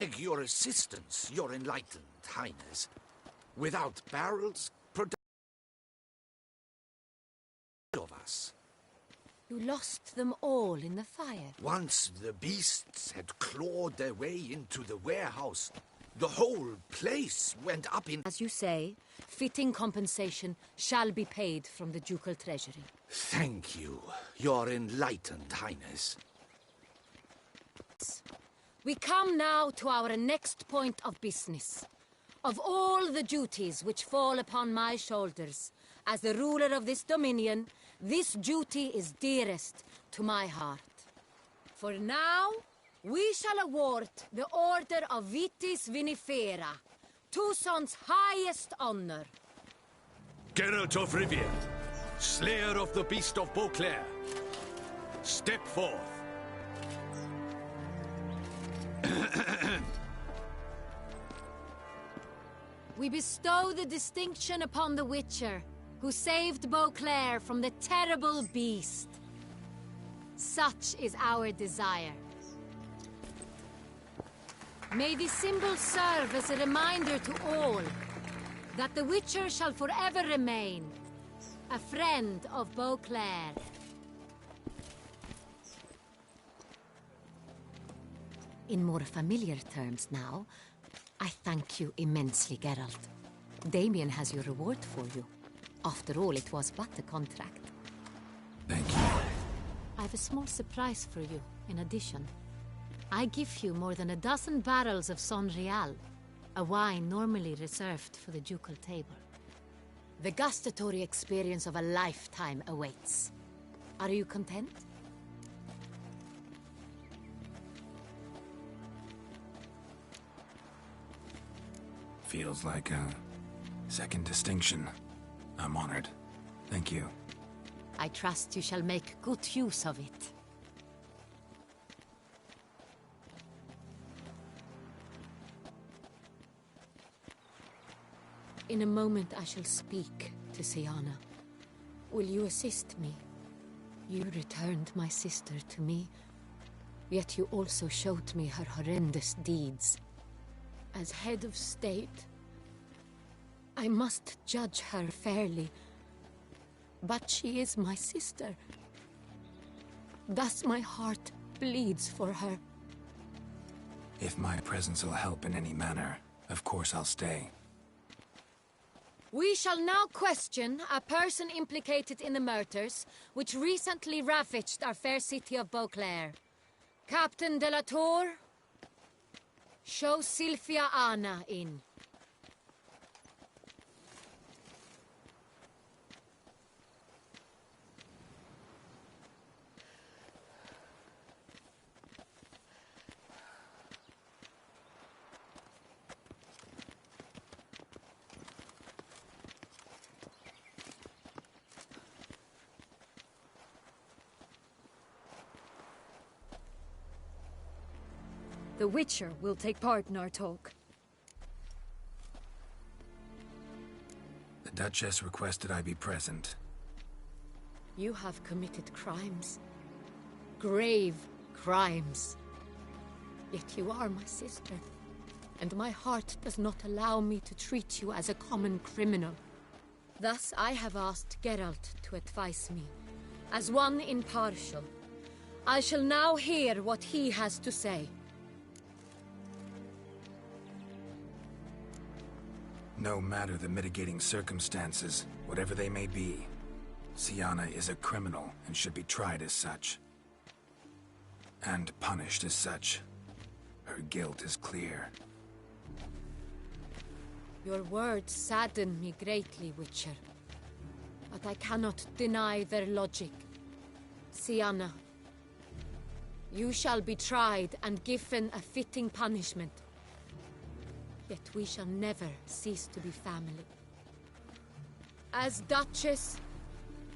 Beg your assistance, your enlightened highness. Without barrels, production of us. You lost them all in the fire. Once the beasts had clawed their way into the warehouse, the whole place went up in... As you say, fitting compensation shall be paid from the ducal treasury. Thank you, your enlightened highness. We come now to our next point of business. Of all the duties which fall upon my shoulders, as the ruler of this dominion, this duty is dearest to my heart. For now, we shall award the Order of Vitis Vinifera, Tuson's highest honor. Geralt of Rivia, slayer of the beast of Beauclair, step forth. We bestow the distinction upon the Witcher, who saved Beauclair from the terrible beast. Such is our desire. May this symbol serve as a reminder to all that the Witcher shall forever remain a friend of Beauclair. In more familiar terms now, I thank you immensely, Geralt. Damien has your reward for you. After all, it was but a contract. Thank you. I have a small surprise for you, in addition. I give you more than a dozen barrels of Son Real, a wine normally reserved for the ducal table. The gustatory experience of a lifetime awaits. Are you content? Feels like a second distinction. I'm honored. Thank you. I trust you shall make good use of it. In a moment I shall speak to Siana. Will you assist me? You returned my sister to me, yet you also showed me her horrendous deeds. As head of state, I must judge her fairly. But she is my sister. Thus my heart bleeds for her. If my presence will help in any manner, of course I'll stay. We shall now question a person implicated in the murders which recently ravaged our fair city of Beauclair. Captain de la Tour, show Sylvia Anna in. The Witcher will take part in our talk. The Duchess requested I be present. You have committed crimes. Grave crimes. Yet you are my sister, and my heart does not allow me to treat you as a common criminal. Thus I have asked Geralt to advise me, as one impartial. I shall now hear what he has to say. No matter the mitigating circumstances, whatever they may be, Siana is a criminal and should be tried as such. And punished as such. Her guilt is clear. Your words sadden me greatly, Witcher. But I cannot deny their logic. Siana, you shall be tried and given a fitting punishment. Yet we shall never cease to be family. As Duchess,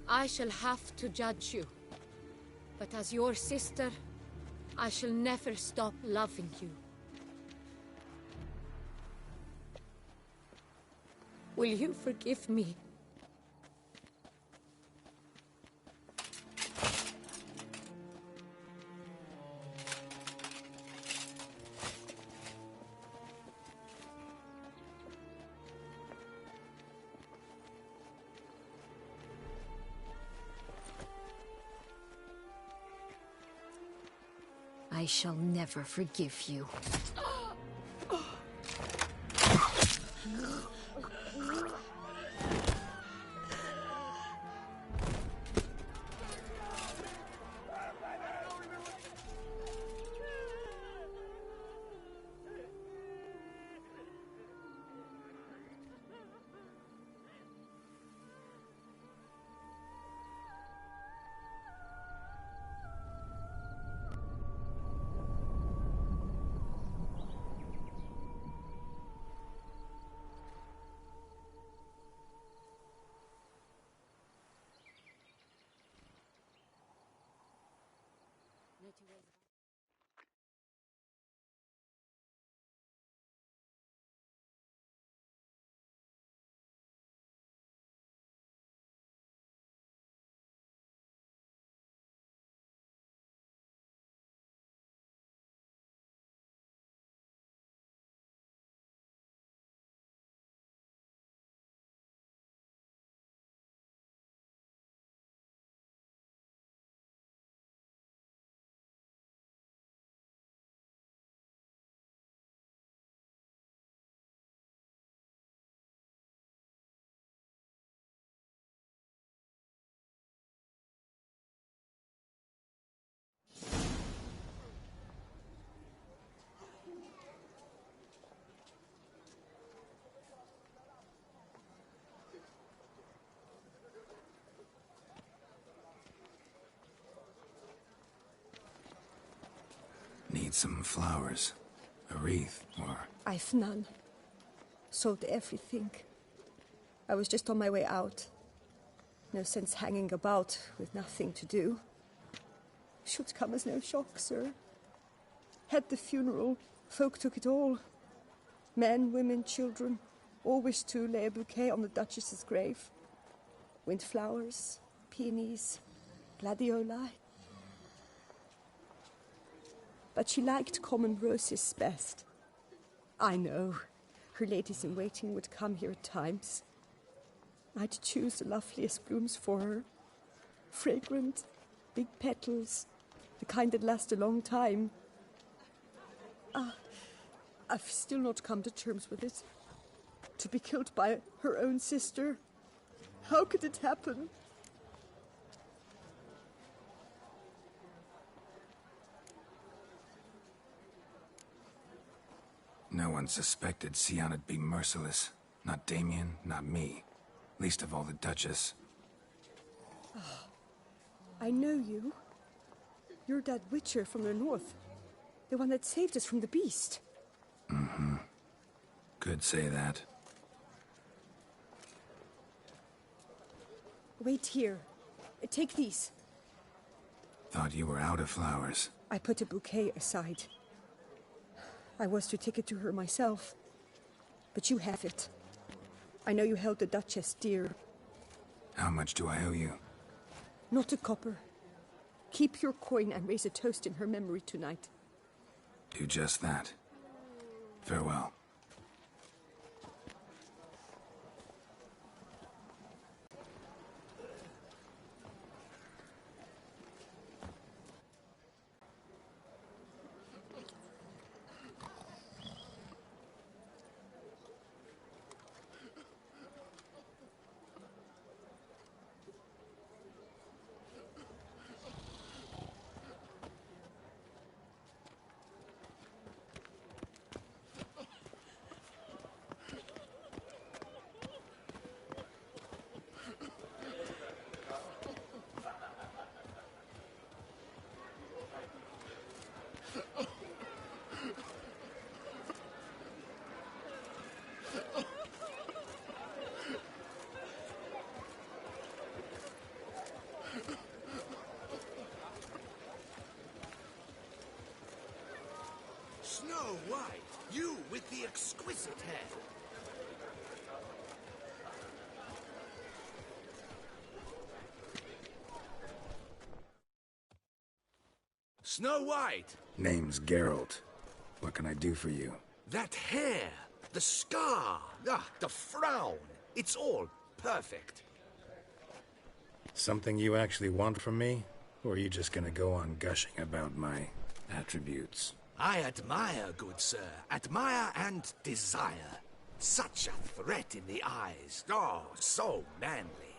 I shall have to judge you. But as your sister, I shall never stop loving you. Will you forgive me? I shall never forgive you. Need some flowers. A wreath, or... I've none. Sold everything. I was just on my way out. No sense hanging about with nothing to do. Should come as no shock, sir. Had the funeral. Folk took it all. Men, women, children. All wished to lay a bouquet on the Duchess's grave. Windflowers, peonies, gladioli. But she liked common roses best. I know. Her ladies-in-waiting would come here at times. I'd choose the loveliest blooms for her. Fragrant, big petals, the kind that last a long time. I've still not come to terms with it. To be killed by her own sister. How could it happen? No one suspected Sianna'd be merciless. Not Damien, not me. Least of all the Duchess. I know you. You're that witcher from the north. The one that saved us from the beast. Mm-hmm. Could say that. Wait here. Take these. Thought you were out of flowers. I put a bouquet aside. I was to take it to her myself. But you have it. I know you held the Duchess dear. How much do I owe you? Not a copper. Keep your coin and raise a toast in her memory tonight. Do just that. Farewell. Snow White, you with the exquisite hair. Snow White! Name's Geralt. What can I do for you? That hair, the scar, the frown. It's all perfect. Something you actually want from me? Or are you just gonna go on gushing about my attributes. I admire, good sir. Admire and desire. Such a threat in the eyes. Oh, so manly.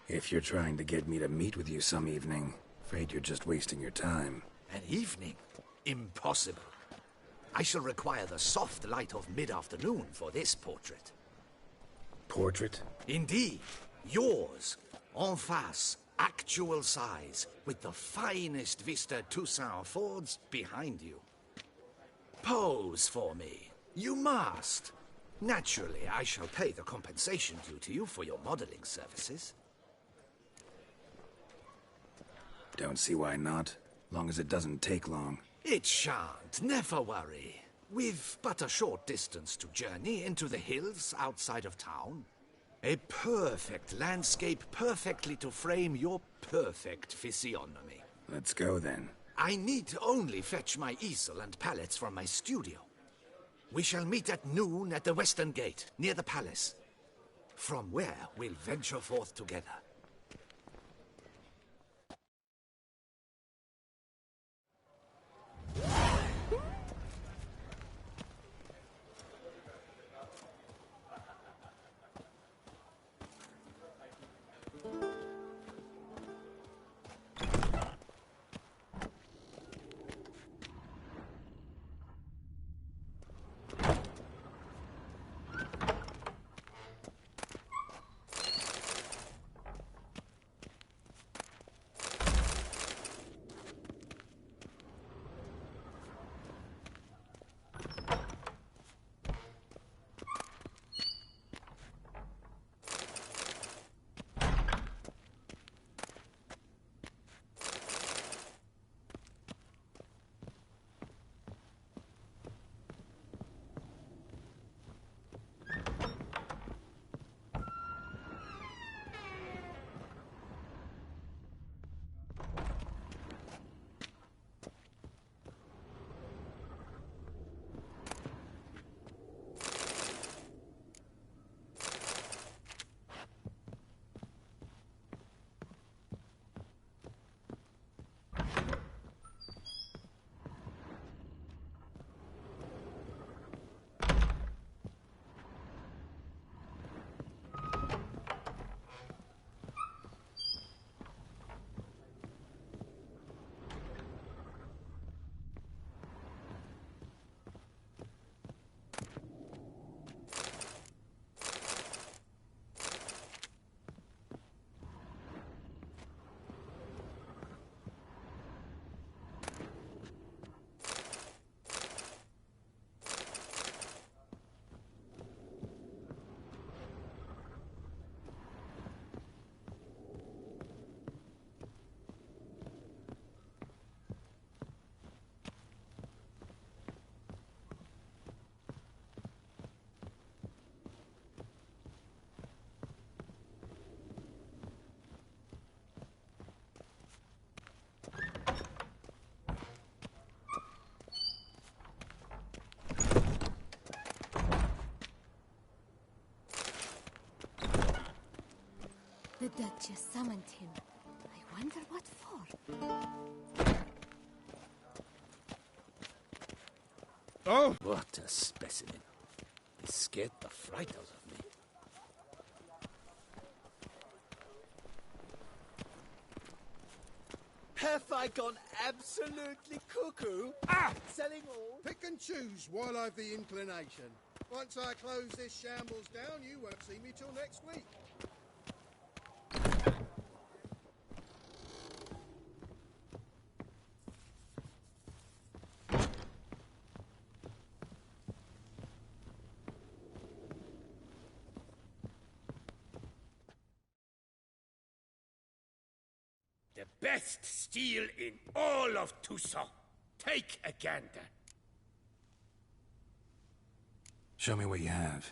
If you're trying to get me to meet with you some evening, afraid you're just wasting your time. An evening? Impossible. I shall require the soft light of mid-afternoon for this portrait. Portrait? Indeed. Yours. En face. Actual size. With the finest vista Toussaint affords behind you. Pose for me. You must. Naturally, I shall pay the compensation due to you for your modeling services. Don't see why not. Long as it doesn't take long. It shan't, never worry. We've but a short distance to journey into the hills outside of town. A perfect landscape perfectly to frame your perfect physiognomy. Let's go then. I need only fetch my easel and palettes from my studio. We shall meet at noon at the western gate, near the palace. From where we'll venture forth together. The Duchess summoned him. I wonder what for. Oh! What a specimen. He scared the fright out of me. Have I gone absolutely cuckoo? Ah! Selling all? Pick and choose while I've the inclination. Once I close this shambles down, you won't see me till next week. The best steel in all of Toussaint. Take a gander. Show me what you have.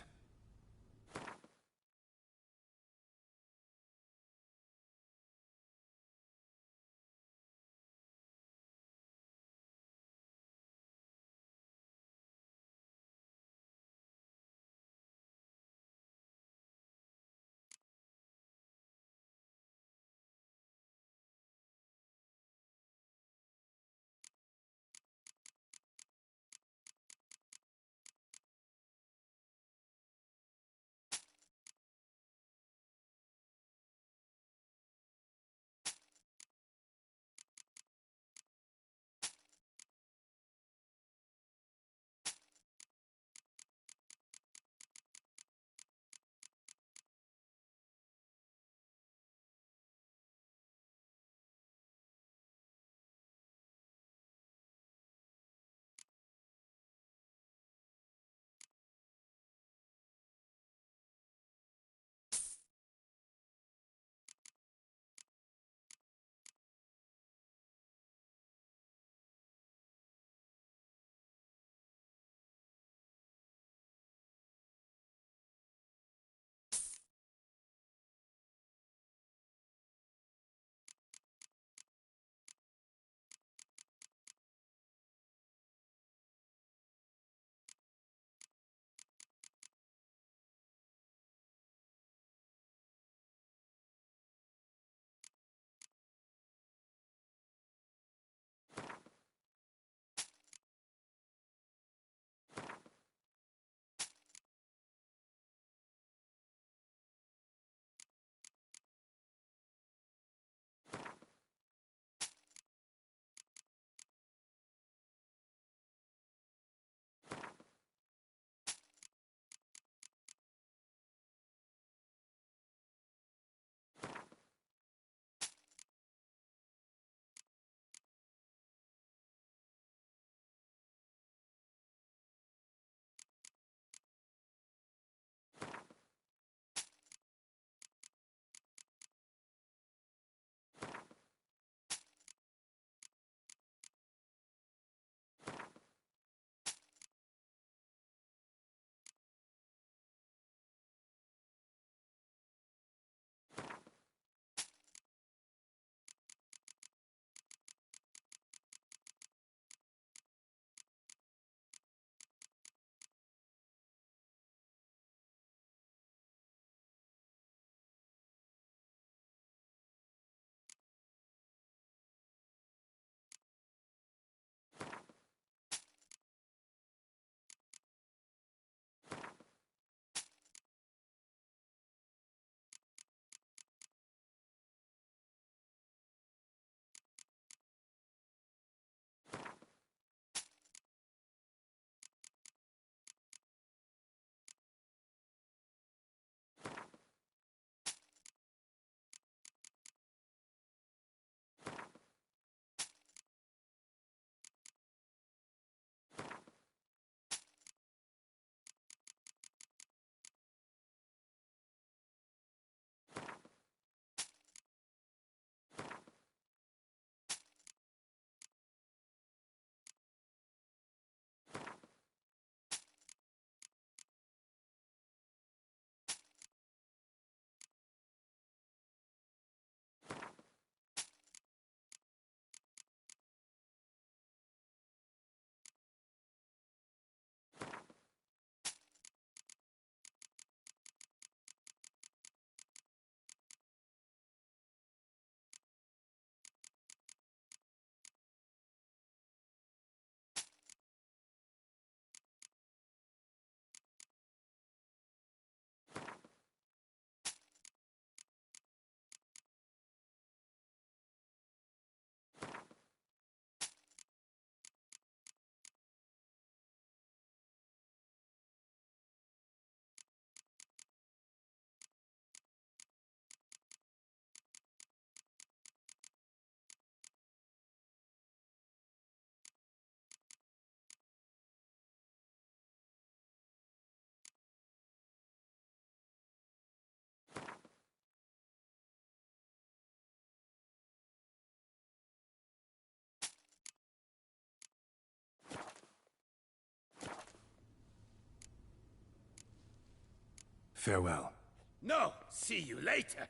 Farewell. No, see you later.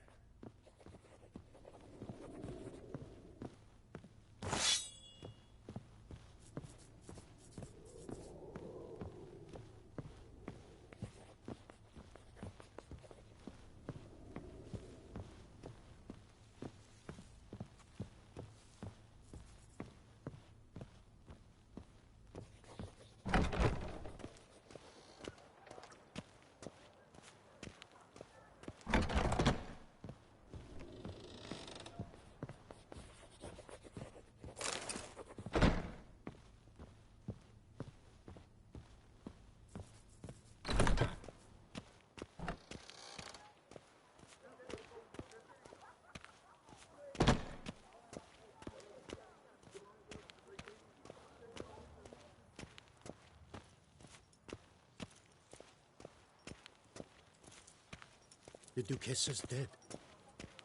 The Duchess is dead.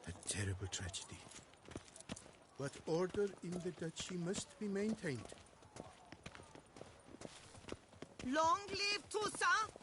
A terrible tragedy. But order in the duchy must be maintained. Long live Toussaint!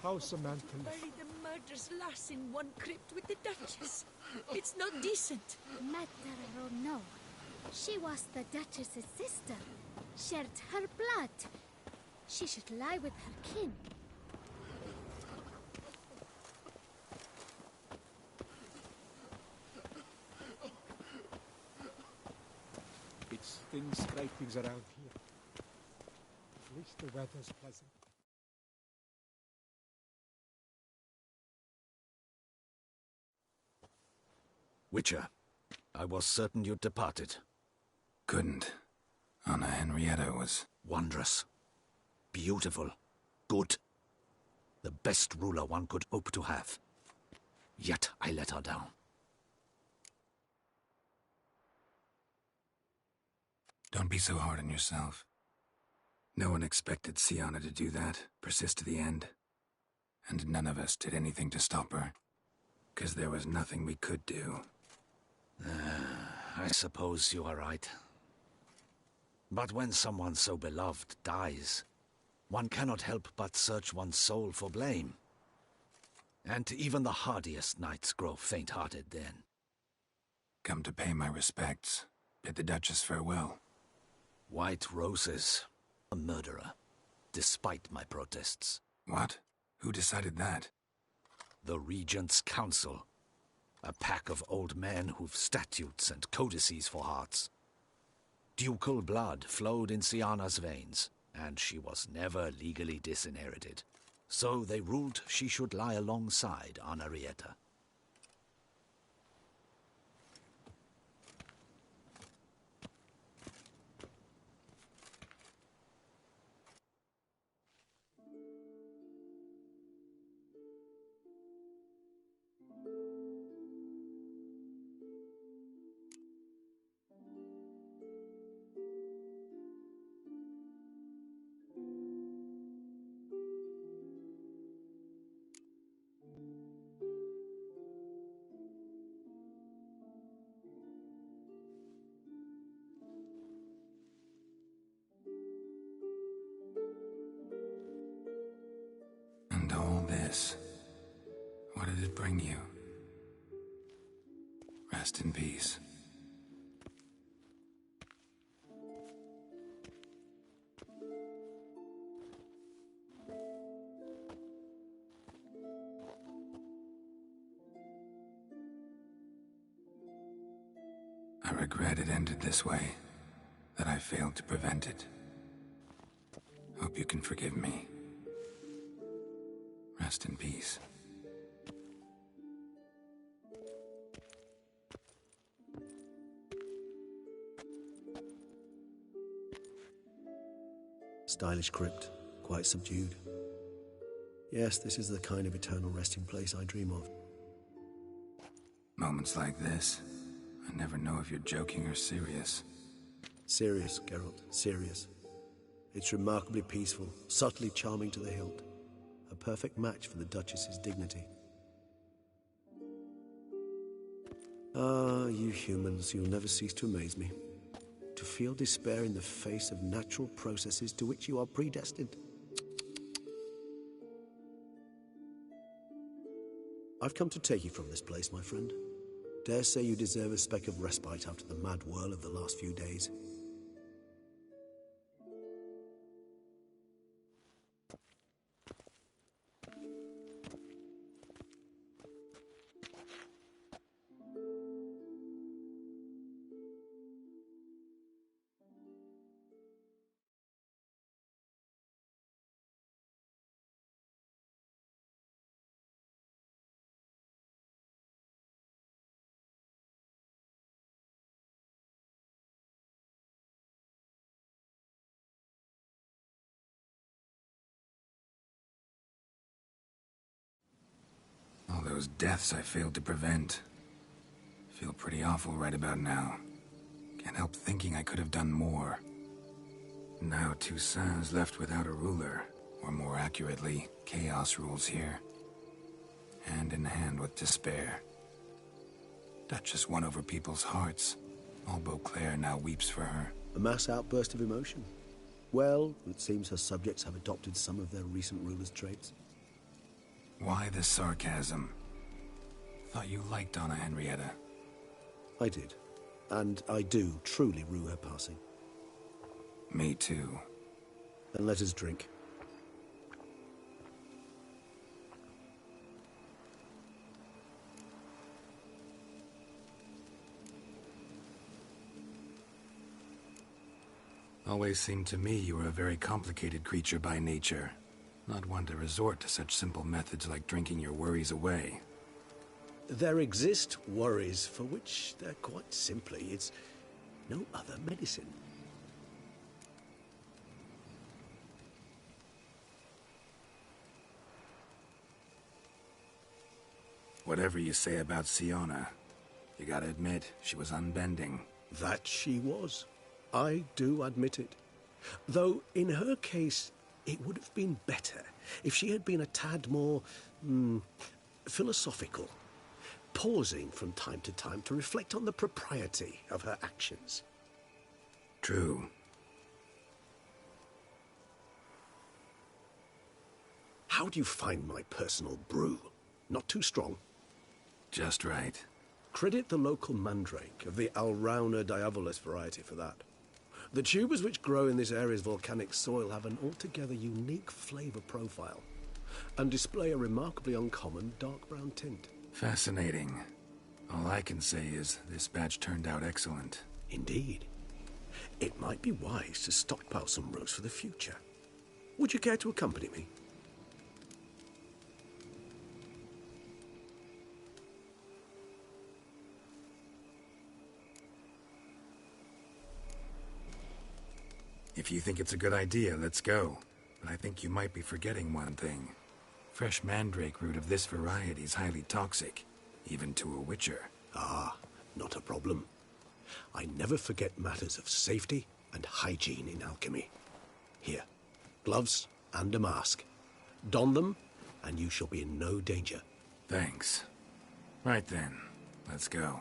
How's a man to live? Bury the murderous lass in one crypt with the Duchess. It's not decent. Matter or no, she was the Duchess's sister, shared her blood. She should lie with her kin. It's thin scrapings around here. At least the weather's pleasant. Witcher, I was certain you'd departed. Couldn't. Anna Henrietta was... Wondrous. Beautiful. Good. The best ruler one could hope to have. Yet I let her down. Don't be so hard on yourself. No one expected Sienna to do that, persist to the end. And none of us did anything to stop her. 'Cause there was nothing we could do. I suppose you are right. But when someone so beloved dies, one cannot help but search one's soul for blame. And even the hardiest knights grow faint-hearted then. Come to pay my respects. Bid the Duchess farewell. White roses. A murderer. Despite my protests. What? Who decided that? The Regent's Council. A pack of old men who've statutes and codices for hearts. Ducal blood flowed in Sienna's veins, and she was never legally disinherited. So they ruled she should lie alongside Henrietta. And all this, what did it bring you? Rest in peace. I regret it ended this way, that I failed to prevent it. Hope you can forgive me. Rest in peace. Stylish crypt, quite subdued. Yes, this is the kind of eternal resting place I dream of. Moments like this, I never know if you're joking or serious. Serious, Geralt, serious. It's remarkably peaceful, subtly charming to the hilt. A perfect match for the Duchess's dignity. Ah, you humans, you'll never cease to amaze me. To feel despair in the face of natural processes to which you are predestined. I've come to take you from this place, my friend. Dare say you deserve a speck of respite after the mad whirl of the last few days. All those deaths I failed to prevent. Feel pretty awful right about now. Can't help thinking I could have done more. Now Toussaint's left without a ruler, or more accurately, chaos rules here. Hand in hand with despair. Duchess won over people's hearts. All Beauclair now weeps for her. A mass outburst of emotion. Well, it seems her subjects have adopted some of their recent ruler's traits. Why the sarcasm? Thought you liked Donna Henrietta. I did. And I do truly rue her passing. Me too. Then let us drink. Always seemed to me you were a very complicated creature by nature. Not one to resort to such simple methods like drinking your worries away. There exist worries for which they're quite simply, it's no other medicine. Whatever you say about Siona, you gotta admit, she was unbending. That she was. I do admit it. Though, in her case, it would have been better if she had been a tad more, philosophical, pausing from time to time to reflect on the propriety of her actions. True. How do you find my personal brew? Not too strong? Just right. Credit the local mandrake of the Alrauna diavolis variety for that. The tubers which grow in this area's volcanic soil have an altogether unique flavour profile and display a remarkably uncommon dark brown tint. Fascinating. All I can say is this batch turned out excellent. Indeed. It might be wise to stockpile some rows for the future. Would you care to accompany me? If you think it's a good idea, let's go. But I think you might be forgetting one thing. Fresh mandrake root of this variety is highly toxic, even to a witcher. Ah, not a problem. I never forget matters of safety and hygiene in alchemy. Here, gloves and a mask. Don them, and you shall be in no danger. Thanks. Right then, let's go.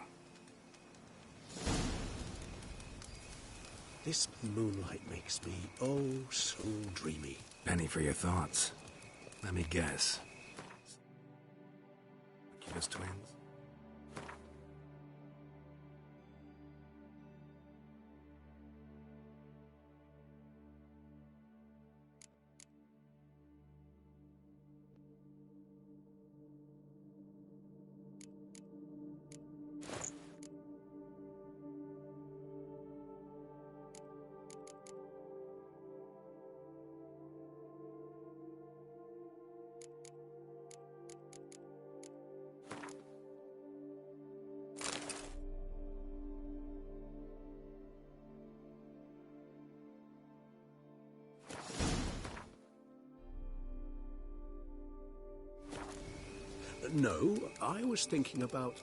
This moonlight makes me, oh, so dreamy. Penny for your thoughts. Let me guess. Give us twins? No, I was thinking about